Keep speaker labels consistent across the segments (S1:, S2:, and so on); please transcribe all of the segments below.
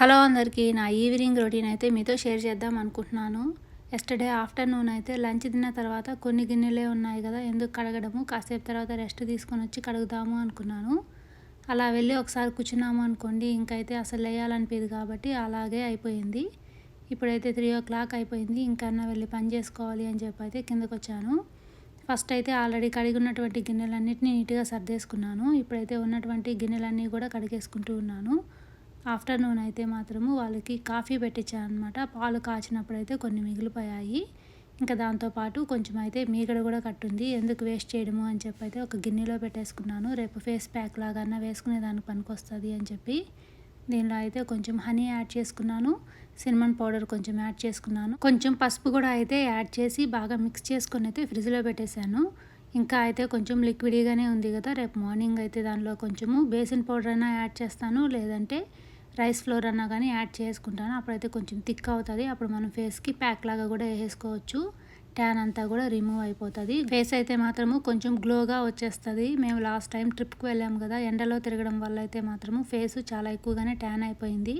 S1: Hello అందరికీ, నా evening routine అయితే మీతో షేర్ చేద్దాం అనుకుంటున్నాను. ఎస్టర్డే ఆఫ్టర్నూన్ అయితే లంచ్ తిన్న తర్వాత కొన్ని గిన్నెలే ఉన్నాయి కదా, ఎందుకు కడగడము, కాసేపు తర్వాత రెస్ట్ తీసుకొని వచ్చి కడుగుదాము అనుకున్నాను. అలా వెళ్ళి ఒకసారి కూర్చున్నాము అనుకోండి, ఇంకైతే అసలు వేయాలనిపించదు కాబట్టి అలాగే అయిపోయింది. ఇప్పుడైతే 3 o'clock అయిపోయింది. ఇంకన్నా వెళ్ళి పని చేసుకోవాలి అని చెప్పి అయితే కిందకు వచ్చాను. ఫస్ట్ అయితే ఆల్రెడీ కడిగి ఉన్నటువంటి గిన్నెలన్నింటినీ నీట్గా సర్దేసుకున్నాను. ఇప్పుడైతే ఉన్నటువంటి గిన్నెలన్నీ కూడా కడిగేసుకుంటూ ఉన్నాను. ఆఫ్టర్నూన్ అయితే మాత్రము వాళ్ళకి కాఫీ పెట్టించాను అనమాట. పాలు కాచినప్పుడైతే కొన్ని మిగిలిపోయాయి. ఇంకా దాంతోపాటు కొంచెం అయితే మీగడ కూడా కట్టుంది, ఎందుకు వేస్ట్ చేయడము అని చెప్పి అయితే ఒక గిన్నెలో పెట్టేసుకున్నాను. రేపు ఫేస్ ప్యాక్ లాగా వేసుకునే దానికి పనికొస్తుంది అని చెప్పి దీనిలో అయితే కొంచెం హనీ యాడ్ చేసుకున్నాను, సినమన్ పౌడర్ కొంచెం యాడ్ చేసుకున్నాను, కొంచెం పసుపు కూడా అయితే యాడ్ చేసి బాగా మిక్స్ చేసుకొని అయితే ఫ్రిడ్జ్లో పెట్టేశాను. ఇంకా అయితే కొంచెం లిక్విడ్గానే ఉంది కదా, రేపు మార్నింగ్ అయితే దానిలో కొంచెము బేసిన్ పౌడర్ అయినా యాడ్ చేస్తాను, లేదంటే రైస్ ఫ్లోర్ అన్నా కానీ యాడ్ చేసుకుంటాను. అప్పుడైతే కొంచెం థిక్ అవుతుంది. అప్పుడు మనం ఫేస్కి ప్యాక్ లాగా కూడా వేసుకోవచ్చు. ట్యాన్ అంతా కూడా రిమూవ్ అయిపోతుంది. ఫేస్ అయితే మాత్రము కొంచెం గ్లోగా వచ్చేస్తుంది. మేము లాస్ట్ టైం ట్రిప్కి వెళ్ళాము కదా, ఎండలో తిరగడం వల్ల అయితే మాత్రము ఫేస్ చాలా ఎక్కువగానే ట్యాన్ అయిపోయింది.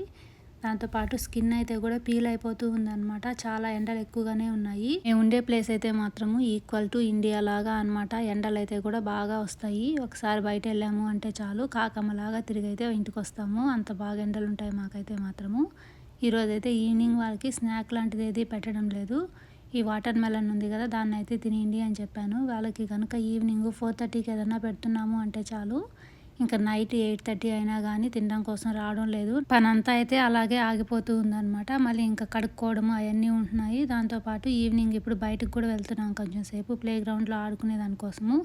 S1: దాంతోపాటు స్కిన్ అయితే కూడా పీల్ అయిపోతూ ఉందన్నమాట. చాలా ఎండలు ఎక్కువగానే ఉన్నాయి. మేము ఉండే ప్లేస్ అయితే మాత్రము ఈక్వల్ టు ఇండియా లాగా అనమాట. ఎండలు అయితే కూడా బాగా వస్తాయి. ఒకసారి బయట వెళ్ళాము అంటే చాలు కాకమ్మలాగా తిరిగి అయితే ఇంటికి వస్తాము. అంత బాగా ఎండలు ఉంటాయి మాకైతే మాత్రము. ఈరోజైతే ఈవినింగ్ వాళ్ళకి స్నాక్ లాంటిది ఏది పెట్టడం లేదు. ఈ వాటర్ మెలన్ ఉంది కదా, దాన్ని అయితే తినేయండి అని చెప్పాను. వాళ్ళకి కనుక ఈవినింగ్ 4:30కి ఏదన్నా పెడుతున్నాము అంటే చాలు, ఇంకా నైట్ 8:30 అయినా కానీ తినడం కోసం రావడం లేదు. పని అంతా అయితే అలాగే ఆగిపోతూ ఉందన్నమాట. మళ్ళీ ఇంకా కడుక్కోవడము అవన్నీ ఉంటున్నాయి. దాంతోపాటు ఈవినింగ్ ఇప్పుడు బయటకు కూడా వెళ్తున్నాం కొంచెం సేపు ప్లే గ్రౌండ్లో ఆడుకునే దానికోసము.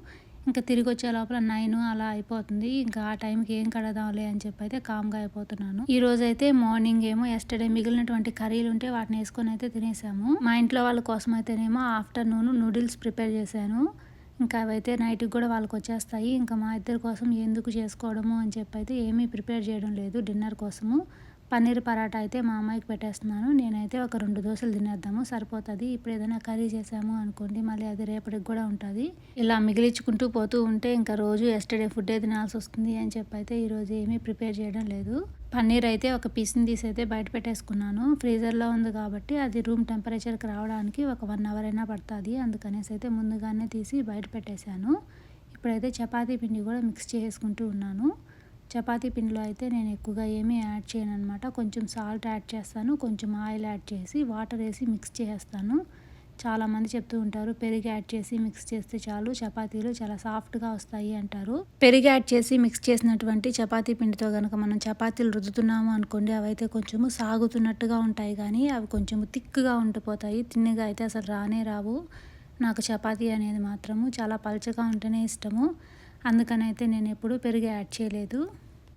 S1: ఇంకా తిరిగి వచ్చే లోపల 9 అలా అయిపోతుంది. ఇంకా ఆ టైంకి ఏం కడదాంలే అని చెప్పి అయితే కామ్గా అయిపోతున్నాను. ఈ రోజు అయితే మార్నింగ్ ఏమో ఎస్టర్డే మిగిలినటువంటి కర్రీలు ఉంటే వాటిని వేసుకొని అయితే తినేసాము. మా ఇంట్లో వాళ్ళ కోసం అయితేనేమో ఆఫ్టర్నూన్ నూడిల్స్ ప్రిపేర్ చేశాను. ఇంకా అవైతే నైట్కి కూడా వాళ్ళకి వచ్చేస్తాయి. ఇంకా మా ఇద్దరి కోసం ఎందుకు చేసుకోవడము అని చెప్పి అయితే ఏమీ ప్రిపేర్ చేయడం లేదు డిన్నర్ కోసము. పన్నీర్ పరాటా అయితే మా అమ్మాయికి పెట్టేస్తున్నాను. నేనైతే ఒక 2 దోశలు తినేద్దాము, సరిపోతుంది. ఇప్పుడు ఏదైనా కర్రీ చేసాము అనుకోండి, మళ్ళీ అది రేపటికి కూడా ఉంటుంది. ఇలా మిగిలించుకుంటూ పోతూ ఉంటే ఇంకా రోజు ఎస్టర్డే ఫుడ్డే తినాల్సి వస్తుంది అని చెప్పి అయితే ఈరోజు ఏమీ ప్రిపేర్ చేయడం లేదు. పన్నీర్ అయితే ఒక పీస్ని తీసి అయితే బయట పెట్టేసుకున్నాను. ఫ్రీజర్లో ఉంది కాబట్టి అది రూమ్ టెంపరేచర్కి రావడానికి ఒక 1 hour అయినా పడుతుంది. అందుకనేసి అయితే ముందుగానే తీసి బయట పెట్టేశాను. ఇప్పుడైతే చపాతీ పిండి కూడా మిక్స్ చేసుకుంటూ ఉన్నాను. చపాతీ పిండిలో అయితే నేను ఎక్కువగా ఏమీ యాడ్ చేయను అనమాట. కొంచెం సాల్ట్ యాడ్ చేస్తాను, కొంచెం ఆయిల్ యాడ్ చేసి వాటర్ వేసి మిక్స్ చేస్తాను. చాలామంది చెప్తూ ఉంటారు పెరుగు యాడ్ చేసి మిక్స్ చేస్తే చాలు చపాతీలు చాలా సాఫ్ట్గా వస్తాయి అంటారు. పెరుగు యాడ్ చేసి మిక్స్ చేసినటువంటి చపాతీ పిండితో కనుక మనం చపాతీలు రుద్దుతున్నాము అనుకోండి, అవైతే కొంచెము సాగుతున్నట్టుగా ఉంటాయి, కానీ అవి కొంచెము థిక్గా ఉండిపోతాయి. తిన్నగా అయితే అసలు రానే రావు. నాకు చపాతీ అనేది మాత్రము చాలా పల్చగా ఉంటేనే ఇష్టము. అందుకనైతే నేను ఎప్పుడూ పెరుగు యాడ్ చేయలేదు.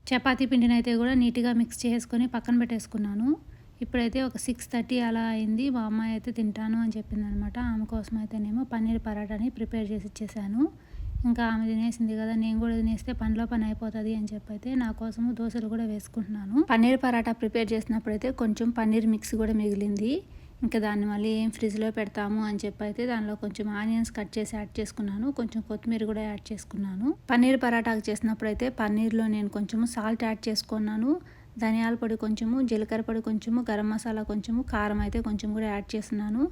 S1: చపాతీ పిండిని అయితే కూడా నీట్గా మిక్స్ చేసుకొని పక్కన పెట్టేసుకున్నాను. ఇప్పుడైతే ఒక 6:30 అలా అయింది. మా అమ్మాయి అయితే తింటాను అని చెప్పింది అనమాట. ఆమె కోసం అయితేనేమో పన్నీర్ పరాటాని ప్రిపేర్ చేసి ఇచ్చేసాను. ఇంకా ఆమె తినేసింది కదా, నేను కూడా తినేస్తే పనిలో పని అయిపోతుంది అని చెప్పి అయితే నా కోసము దోశలు కూడా వేసుకుంటున్నాను. పన్నీర్ పరాటా ప్రిపేర్ చేసినప్పుడైతే కొంచెం పన్నీర్ మిక్స్ కూడా మిగిలింది. ఇంకా దాన్ని మళ్ళీ ఏం ఫ్రిడ్జ్లో పెడతాము అని చెప్పి అయితే దానిలో కొంచెం ఆనియన్స్ కట్ చేసి యాడ్ చేసుకున్నాను, కొంచెం కొత్తిమీర కూడా యాడ్ చేసుకున్నాను. పన్నీర్ పరాటాకు చేసినప్పుడు అయితే పన్నీర్లో నేను కొంచెము సాల్ట్ యాడ్ చేసుకున్నాను, ధనియాల పొడి కొంచెము, జీలకర్ర పొడి కొంచెము, గరం మసాలా కొంచెము, కారం అయితే కొంచెం కూడా యాడ్ చేస్తున్నాను.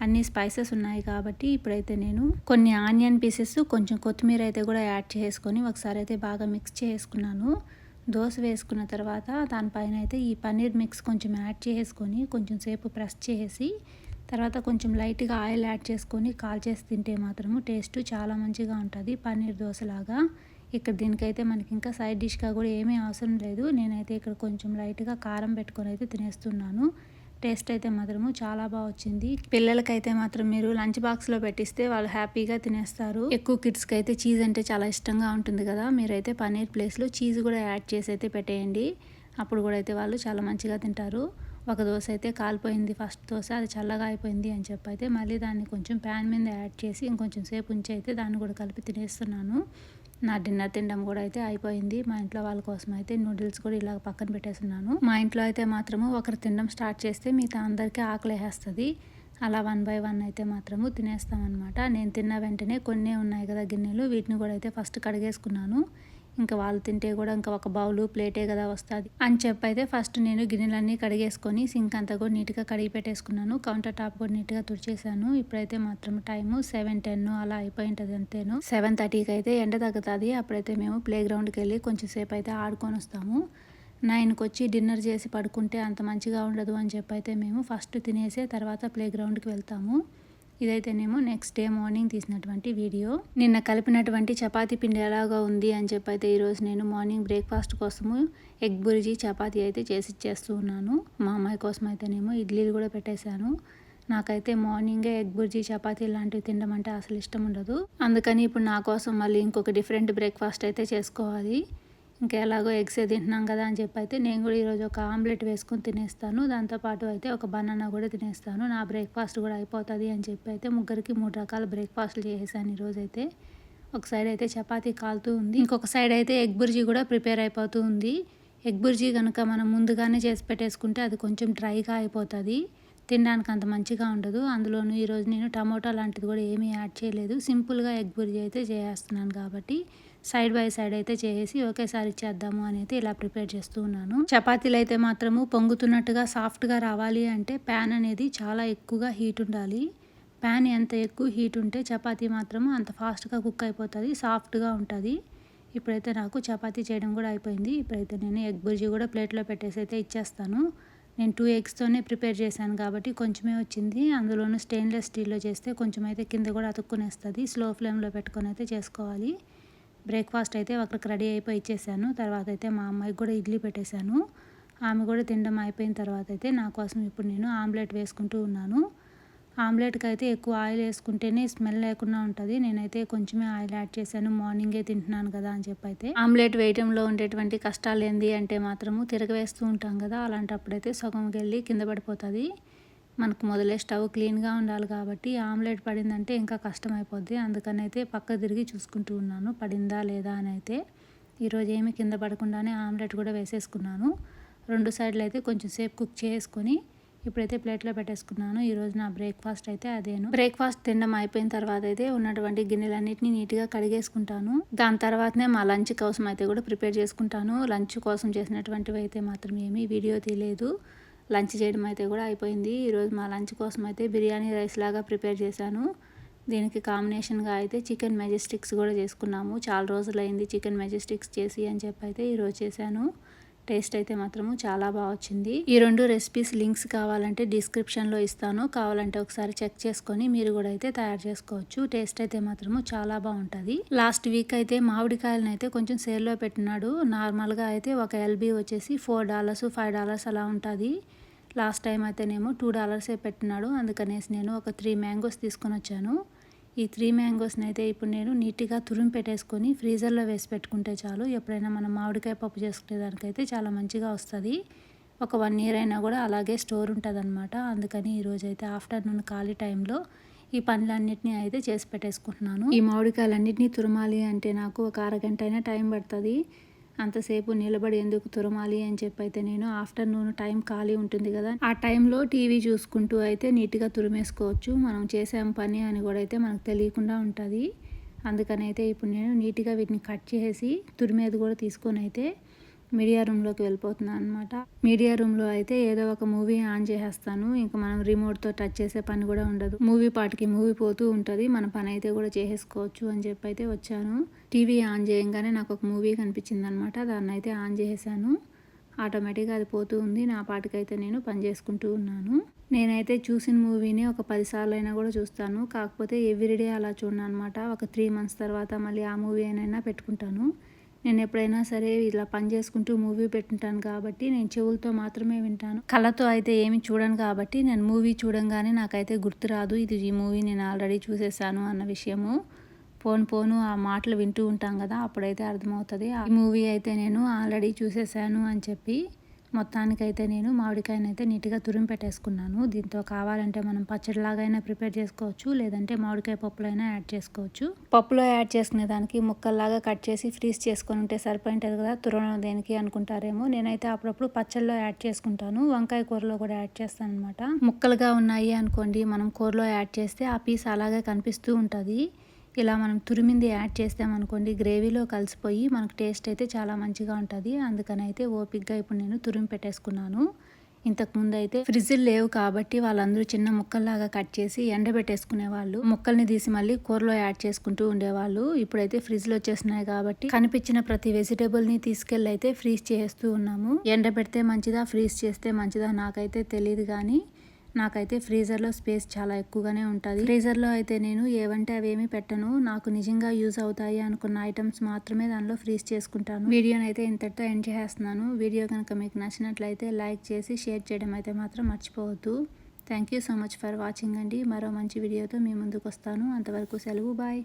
S1: అన్ని స్పైసెస్ ఉన్నాయి కాబట్టి ఇప్పుడైతే నేను కొన్ని ఆనియన్ పీసెస్, కొంచెం కొత్తిమీర అయితే కూడా యాడ్ చేసుకొని ఒకసారి అయితే బాగా మిక్స్ చేసుకున్నాను. దోశ వేసుకున్న తర్వాత దానిపైన అయితే ఈ పన్నీర్ మిక్స్ కొంచెం యాడ్ చేసుకొని కొంచెం సేపు ప్రెస్ చేసి తర్వాత కొంచెం లైట్గా ఆయిల్ యాడ్ చేసుకొని కాల్చేసి తింటే మాత్రము టేస్ట్ చాలా మంచిగా ఉంటుంది పన్నీర్ దోశలాగా. ఇక్కడ దీనికైతే మనకి ఇంకా సైడ్ డిష్గా కూడా ఏమీ అవసరం లేదు. నేనైతే ఇక్కడ కొంచెం లైట్గా కారం పెట్టుకొని అయితే తినేస్తున్నాను. టేస్ట్ అయితే మాత్రము చాలా బాగా వచ్చింది. పిల్లలకైతే మాత్రం మీరు లంచ్ బాక్స్లో పెట్టిస్తే వాళ్ళు హ్యాపీగా తినేస్తారు. ఎక్కువ కిడ్స్కి అయితే చీజ్ అంటే చాలా ఇష్టంగా ఉంటుంది కదా, మీరైతే పన్నీర్ ప్లేస్లో చీజ్ కూడా యాడ్ చేసి అయితే పెట్టేయండి. అప్పుడు కూడా అయితే వాళ్ళు చాలా మంచిగా తింటారు. ఒక దోశ అయితే కాలిపోయింది, ఫస్ట్ దోశ అది చల్లగా అయిపోయింది అని చెప్పి అయితే మళ్ళీ దాన్ని కొంచెం ప్యాన్ మీద యాడ్ చేసి ఇంకొంచెం సేపు ఉంచి అయితే దాన్ని కూడా కలిపి తినేస్తున్నాను. నా డిన్నర్ తినడం కూడా అయితే అయిపోయింది. మా ఇంట్లో వాళ్ళ కోసం అయితే నూడిల్స్ కూడా ఇలా పక్కన పెట్టేస్తున్నాను. మా ఇంట్లో అయితే మాత్రము ఒకరు తినడం స్టార్ట్ చేస్తే మిగతా అందరికీ ఆకలేస్తుంది. అలా 1 by 1 అయితే మాత్రము తినేస్తామన్నమాట. నేను తిన్న వెంటనే కొన్ని ఉన్నాయి కదా గిన్నెలు, వీటిని కూడా అయితే ఫస్ట్ కడిగేసుకున్నాను. ఇంకా వాళ్ళు తింటే కూడా ఇంకా ఒక బౌలు ప్లేటే కదా వస్తుంది అని చెప్పైతే ఫస్ట్ నేను గిన్నెలన్నీ కడిగేసుకొని సింక్ అంతా కూడా నీట్గా కడిగి పెట్టేసుకున్నాను. కౌంటర్ టాప్ కూడా నీట్గా తుడిచేసాను. ఇప్పుడైతే మాత్రం టైము 7:10 అలా అయిపోయి ఉంటుంది అంతేను. 7:30కి అయితే ఎండ తగ్గుతుంది. అప్పుడైతే మేము ప్లే గ్రౌండ్కి వెళ్ళి కొంచెం సేపు అయితే ఆడుకొని వస్తాము. 9కి వచ్చి డిన్నర్ చేసి పడుకుంటే అంత మంచిగా ఉండదు అని చెప్పైతే మేము ఫస్ట్ తినేసే తర్వాత ప్లే గ్రౌండ్కి వెళ్తాము. ఇదైతేనేమో నెక్స్ట్ డే మార్నింగ్ తీసినటువంటి వీడియో. నిన్న కలిపినటువంటి చపాతీ పిండి ఎలాగా ఉంది అని చెప్పైతే ఈరోజు నేను మార్నింగ్ బ్రేక్ఫాస్ట్ కోసము ఎగ్ బుర్జీ చపాతీ అయితే చేసి ఇచ్చేస్తూ ఉన్నాను. మా అమ్మాయి కోసం అయితేనేమో ఇడ్లీలు కూడా పెట్టేశాను. నాకైతే మార్నింగే ఎగ్ బుర్జీ చపాతీ లాంటివి తినడం అంటే అసలు ఇష్టం ఉండదు. అందుకని ఇప్పుడు నా కోసం మళ్ళీ ఇంకొక డిఫరెంట్ బ్రేక్ఫాస్ట్ అయితే చేసుకోవాలి. ఇంకా ఎలాగో ఎగ్సే తింటున్నాం కదా అని చెప్పి అయితే నేను కూడా ఈరోజు ఒక ఆమ్లెట్ వేసుకొని తినేస్తాను. దాంతోపాటు అయితే ఒక బనానా కూడా తినేస్తాను. నా బ్రేక్ఫాస్ట్ కూడా అయిపోతుంది అని చెప్పి అయితే ముగ్గురికి 3 రకాల బ్రేక్ఫాస్ట్లు చేసేసాను ఈరోజు అయితే. ఒక సైడ్ అయితే చపాతీ కాలుతూ ఉంది, ఇంకొక సైడ్ అయితే ఎగ్ బుర్జీ కూడా ప్రిపేర్ అయిపోతూ ఉంది. ఎగ్ బుర్జీ కనుక మనం ముందుగానే చేసి పెట్టేసుకుంటే అది కొంచెం డ్రైగా అయిపోతుంది, తినడానికి అంత మంచిగా ఉండదు. అందులోనూ ఈరోజు నేను టమోటా లాంటిది కూడా ఏమీ యాడ్ చేయలేదు. సింపుల్గా ఎగ్ బుర్జీ అయితే చేస్తున్నాను కాబట్టి సైడ్ బై సైడ్ అయితే చేసి ఒకేసారి ఇచ్చేద్దాము అని అయితే ఇలా ప్రిపేర్ చేస్తూ ఉన్నాను. చపాతీలు అయితే మాత్రము పొంగుతున్నట్టుగా సాఫ్ట్గా రావాలి అంటే ప్యాన్ అనేది చాలా ఎక్కువగా హీట్ ఉండాలి. ప్యాన్ ఎంత ఎక్కువ హీట్ ఉంటే చపాతీ మాత్రము అంత ఫాస్ట్గా కుక్ అయిపోతుంది, సాఫ్ట్గా ఉంటుంది. ఇప్పుడైతే నాకు చపాతీ చేయడం కూడా అయిపోయింది. ఇప్పుడైతే నేను ఎగ్ బుర్జీ కూడా ప్లేట్లో పెట్టేసి అయితే ఇచ్చేస్తాను. నేను 2 ఎగ్స్తోనే ప్రిపేర్ చేశాను కాబట్టి కొంచెమే వచ్చింది. అందులోనూ స్టెయిన్లెస్ స్టీల్లో చేస్తే కొంచెం అయితే కింద కూడా అతుక్కునేస్తుంది. స్లో ఫ్లేమ్లో పెట్టుకొని అయితే చేసుకోవాలి. బ్రేక్ఫాస్ట్ అయితే ఒకరికి రెడీ అయిపోయి ఇచ్చేసాను. తర్వాత అయితే మా అమ్మాయికి కూడా ఇడ్లీ పెట్టేశాను. ఆమె కూడా తినడం అయిపోయిన తర్వాత అయితే నా కోసం ఇప్పుడు నేను ఆమ్లెట్ వేసుకుంటూ ఉన్నాను. ఆమ్లెట్కి అయితే ఎక్కువ ఆయిల్ వేసుకుంటేనే స్మెల్ లేకుండా ఉంటుంది. నేనైతే కొంచెమే ఆయిల్ యాడ్ చేశాను, మార్నింగే తింటున్నాను కదా అని చెప్పి అయితే. ఆమ్లెట్ వేయడంలో ఉండేటువంటి కష్టాలు ఏంది అంటే మాత్రము తిరగవేస్తూ ఉంటాం కదా, అలాంటప్పుడైతే సగంకి వెళ్ళి కింద పడిపోతుంది. మనకు మొదలే స్టవ్ క్లీన్గా ఉండాలి కాబట్టి ఆమ్లెట్ పడిందంటే ఇంకా కష్టం అయిపోద్ది. అందుకని అయితే పక్క తిరిగి చూసుకుంటూ ఉన్నాను పడిందా లేదా అని అయితే. ఈరోజు ఏమి కింద పడకుండానే ఆమ్లెట్ కూడా వేసేసుకున్నాను. 2 సైడ్లు అయితే కొంచెం సేపు కుక్ చేసుకొని ఇప్పుడైతే ప్లేట్లో పెట్టేసుకున్నాను. ఈరోజు నా బ్రేక్ఫాస్ట్ అయితే అదేను. బ్రేక్ఫాస్ట్ తినడం అయిపోయిన తర్వాత అయితే ఉన్నటువంటి గిన్నెలన్నింటినీ నీట్గా కడిగేసుకుంటాను. దాని తర్వాతనే మా లంచ్ కోసం అయితే కూడా ప్రిపేర్ చేసుకుంటాను. లంచ్ కోసం చేసినటువంటివి అయితే మాత్రం ఏమీ వీడియో తీయలేదు. లంచ్ చేయడం అయితే కూడా అయిపోయింది. ఈరోజు మా లంచ్ కోసం అయితే బిర్యానీ రైస్ లాగా ప్రిపేర్ చేశాను. దీనికి కాంబినేషన్గా అయితే చికెన్ మెజెస్టిక్స్ కూడా చేసుకున్నాము. చాలా రోజులు అయింది చికెన్ మెజెస్టిక్స్ చేసి అని చెప్పి అయితే ఈరోజు చేశాను. టేస్ట్ అయితే మాత్రము చాలా బాగా వచ్చింది. ఈ 2 రెసిపీస్ లింక్స్ కావాలంటే డిస్క్రిప్షన్లో ఇస్తాను, కావాలంటే ఒకసారి చెక్ చేసుకొని మీరు కూడా అయితే తయారు చేసుకోవచ్చు. టేస్ట్ అయితే మాత్రము చాలా బాగుంటుంది. లాస్ట్ వీక్ అయితే మామిడికాయలను అయితే కొంచెం సేల్లో పెట్టినాడు. నార్మల్గా అయితే ఒక ఎల్బీ వచ్చేసి $4 $5 అలా ఉంటుంది. లాస్ట్ టైం అయితేనేమో $2 పెట్టినాడు. అందుకనేసి నేను ఒక 3 మ్యాంగోస్ తీసుకొని వచ్చాను. ఈ 3 మ్యాంగోస్ని అయితే ఇప్పుడు నేను నీట్గా తురిమి పెట్టేసుకొని ఫ్రీజర్లో వేసి పెట్టుకుంటే చాలు. ఎప్పుడైనా మనం మామిడికాయ పప్పు చేసుకునే దానికైతే చాలా మంచిగా వస్తుంది. ఒక 1 year అయినా కూడా అలాగే స్టోర్ ఉంటుంది అనమాట. అందుకని ఈరోజైతే ఆఫ్టర్నూన్ ఖాళీ టైంలో ఈ పనులన్నింటినీ అయితే చేసి పెట్టేసుకుంటున్నాను. ఈ మామిడికాయలన్నింటినీ తురమాలి అంటే నాకు ఒక అరగంట అయినా టైం పడుతుంది. అంతసేపు నిలబడి ఎందుకు తురమాలి అని చెప్పి అయితే నేను ఆఫ్టర్నూన్ టైం ఖాళీ ఉంటుంది కదా, ఆ టైంలో టీవీ చూసుకుంటూ అయితే నీట్గా తురిమేసుకోవచ్చు. మనం చేసాం పని అని కూడా అయితే మనకు తెలియకుండా ఉంటుంది. అందుకని అయితే ఇప్పుడు నేను నీట్గా వీటిని కట్ చేసి తురిమేది కూడా తీసుకొని అయితే మీడియా రూమ్లోకి వెళ్ళిపోతున్నాను అనమాట. మీడియా రూమ్లో అయితే ఏదో ఒక మూవీ ఆన్ చేసేస్తాను. ఇంకా మనం రిమోట్తో టచ్ చేసే పని కూడా ఉండదు. మూవీ పాటికి మూవీ పోతూ ఉంటుంది, మన పని అయితే కూడా చేసేసుకోవచ్చు అని చెప్పి అయితే వచ్చాను. టీవీ ఆన్ చేయంగానే నాకు ఒక మూవీ కనిపించింది అనమాట. దాన్ని అయితే ఆన్ చేసేసాను. ఆటోమేటిక్గా అది పోతూ ఉంది. నా పాటికైతే నేను పని చేసుకుంటూ ఉన్నాను. నేనైతే చూసిన మూవీని ఒక 10 సార్లు అయినా కూడా చూస్తాను. కాకపోతే ఎవ్రీడే అలా చూడను అనమాట. ఒక 3 months తర్వాత మళ్ళీ ఆ మూవీ అయినా పెట్టుకుంటాను. నేను ఎప్పుడైనా సరే ఇలా పని చేసుకుంటూ మూవీ పెట్టుంటాను కాబట్టి నేను చెవులతో మాత్రమే వింటాను. కళ్ళతో అయితే ఏమి చూడను కాబట్టి నేను మూవీ చూడంగానే నాకైతే గుర్తురాదు ఈ మూవీ నేను ఆల్రెడీ చూసేసాను అన్న విషయము. పోను ఆ మాటలు వింటూ ఉంటాం కదా, అప్పుడైతే అర్థమవుతుంది ఈ మూవీ అయితే నేను ఆల్రెడీ చూసేసాను అని చెప్పి. మొత్తానికైతే నేను మామిడికాయని అయితే నీట్గా తురిమి పెట్టేసుకున్నాను. దీంతో కావాలంటే మనం పచ్చడిలాగైనా ప్రిపేర్ చేసుకోవచ్చు, లేదంటే మామిడికాయ పప్పులో అయినా యాడ్ చేసుకోవచ్చు. పప్పులో యాడ్ చేసుకునే దానికి ముక్కల్లాగా కట్ చేసి ఫ్రీజ్ చేసుకొని ఉంటే సరిపోయింటుంది కదా, తురవడం దేనికి అనుకుంటారేమో. నేనైతే అప్పుడప్పుడు పచ్చళ్ళలో యాడ్ చేసుకుంటాను, వంకాయ కూరలో కూడా యాడ్ చేస్తాను అనమాట. ముక్కలుగా ఉన్నాయి అనుకోండి, మనం కూరలో యాడ్ చేస్తే ఆ పీస్ అలాగే కనిపిస్తూ ఉంటుంది. ఇలా మనం తురిమింది యాడ్ చేస్తామనుకోండి గ్రేవీలో కలిసిపోయి మనకు టేస్ట్ అయితే చాలా మంచిగా ఉంటుంది. అందుకని అయితే ఓపిక్గా ఇప్పుడు నేను తురిమి పెట్టేసుకున్నాను. ఇంతకుముందు అయితే ఫ్రిడ్జ్లు లేవు కాబట్టి వాళ్ళందరూ చిన్న ముక్కల్లాగా కట్ చేసి ఎండబెట్టేసుకునేవాళ్ళు. ముక్కల్ని తీసి మళ్ళీ కూరలో యాడ్ చేసుకుంటూ ఉండేవాళ్ళు. ఇప్పుడైతే ఫ్రిడ్జ్లు వచ్చేస్తున్నాయి కాబట్టి కనిపించిన ప్రతి వెజిటేబుల్ని తీసుకెళ్ళి అయితే ఫ్రీజ్ చేస్తూ ఉన్నాము. ఎండబెడితే మంచిదా ఫ్రీజ్ చేస్తే మంచిదా నాకైతే తెలియదు, కానీ నాకైతే ఫ్రీజర్లో స్పేస్ చాలా ఎక్కువగానే ఉంటుంది. ఫ్రీజర్లో అయితే నేను ఏవంటే అవేమీ పెట్టను. నాకు నిజంగా యూజ్ అవుతాయి అనుకున్న ఐటమ్స్ మాత్రమే దానిలో ఫ్రీజ్ చేసుకుంటాను. వీడియోని అయితే ఇంతటితో ఎండ్ చేస్తున్నాను. వీడియో కనుక మీకు నచ్చినట్లయితే లైక్ చేసి షేర్ చేయడం అయితే మాత్రం మర్చిపోవద్దు. Thank you so much for watching అండి. మరో మంచి వీడియోతో మీ ముందుకు వస్తాను. అంతవరకు సెలవు, బాయ్.